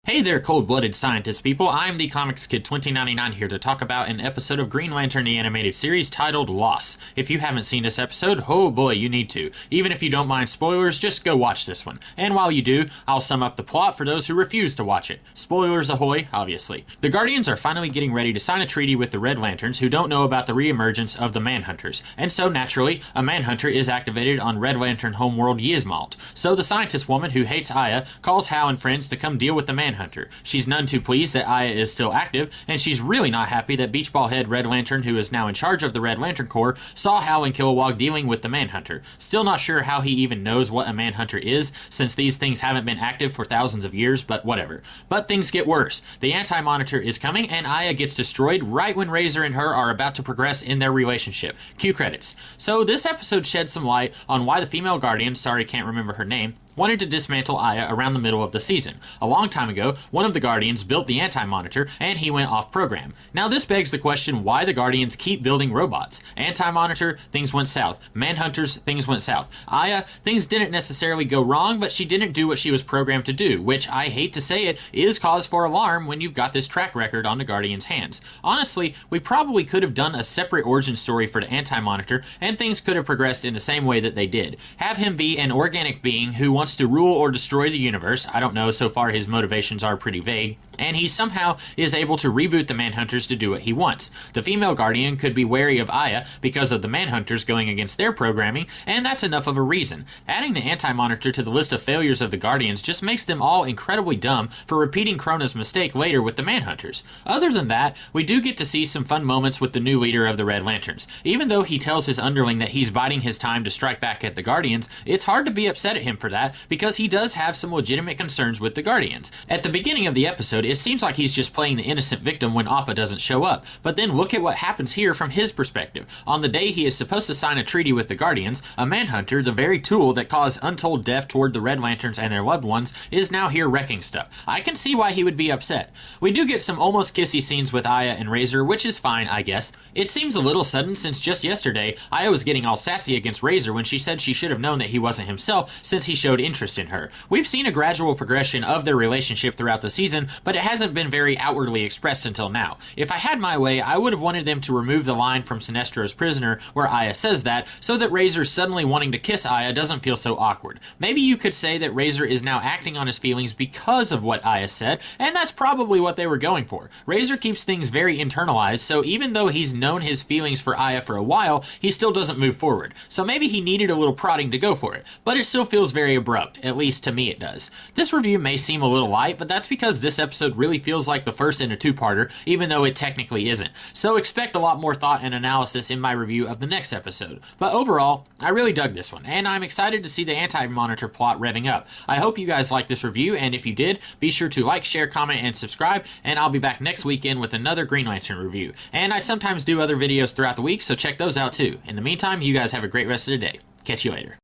Hey there, cold-blooded scientist people. I'm the Comics Kid 2099 here to talk about an episode of Green Lantern the Animated Series titled Loss. If you haven't seen this episode, oh boy, you need to. Even if you don't mind spoilers, just go watch this one. And while you do, I'll sum up the plot for those who refuse to watch it. Spoilers ahoy, obviously. The Guardians are finally getting ready to sign a treaty with the Red Lanterns who don't know about the re-emergence of the Manhunters. And so, naturally, a Manhunter is activated on Red Lantern homeworld Yzmalt. So the scientist woman who hates Aya calls Hal and friends to come deal with the Manhunter. She's none too pleased that Aya is still active, and she's really not happy that Beachball Head Red Lantern, who is now in charge of the Red Lantern Corps, saw Hal and Kilowog dealing with the Manhunter. Still not sure how he even knows what a Manhunter is, since these things haven't been active for thousands of years, but whatever. But things get worse. The Anti-Monitor is coming, and Aya gets destroyed right when Razor and her are about to progress in their relationship. Cue credits. So this episode sheds some light on why the female Guardian, sorry can't remember her name, wanted to dismantle Aya around the middle of the season. A long time ago, one of the Guardians built the Anti-Monitor, and he went off program. Now this begs the question why the Guardians keep building robots. Anti-Monitor, things went south. Manhunters, things went south. Aya, things didn't necessarily go wrong, but she didn't do what she was programmed to do, which, I hate to say it, is cause for alarm when you've got this track record on the Guardians' hands. Honestly, we probably could have done a separate origin story for the Anti-Monitor, and things could have progressed in the same way that they did. Have him be an organic being who wants to rule or destroy the universe. I don't know, so far his motivations are pretty vague. And he somehow is able to reboot the Manhunters to do what he wants. The female Guardian could be wary of Aya because of the Manhunters going against their programming, and that's enough of a reason. Adding the Anti-Monitor to the list of failures of the Guardians just makes them all incredibly dumb for repeating Krona's mistake later with the Manhunters. Other than that, we do get to see some fun moments with the new leader of the Red Lanterns. Even though he tells his underling that he's biding his time to strike back at the Guardians, it's hard to be upset at him for that because he does have some legitimate concerns with the Guardians. At the beginning of the episode, it seems like he's just playing the innocent victim when Appa doesn't show up, but then look at what happens here from his perspective. On the day he is supposed to sign a treaty with the Guardians, a Manhunter, the very tool that caused untold death toward the Red Lanterns and their loved ones, is now here wrecking stuff. I can see why he would be upset. We do get some almost kissy scenes with Aya and Razor, which is fine, I guess. It seems a little sudden since just yesterday, Aya was getting all sassy against Razor when she said she should have known that he wasn't himself since he showed interest in her. We've seen a gradual progression of their relationship throughout the season, but it hasn't been very outwardly expressed until now. If I had my way, I would have wanted them to remove the line from Sinestro's Prisoner where Aya says that, so that Razor suddenly wanting to kiss Aya doesn't feel so awkward. Maybe you could say that Razor is now acting on his feelings because of what Aya said, and that's probably what they were going for. Razor keeps things very internalized, so even though he's known his feelings for Aya for a while, he still doesn't move forward. So maybe he needed a little prodding to go for it, but it still feels very abrupt, at least to me it does. This review may seem a little light, but that's because this episode really feels like the first in a two-parter, even though it technically isn't. So expect a lot more thought and analysis in my review of the next episode. But overall, I really dug this one, and I'm excited to see the Anti-Monitor plot revving up. I hope you guys liked this review, and if you did, be sure to like, share, comment, and subscribe, and I'll be back next weekend with another Green Lantern review. And I sometimes do other videos throughout the week, so check those out too. In the meantime, you guys have a great rest of the day. Catch you later.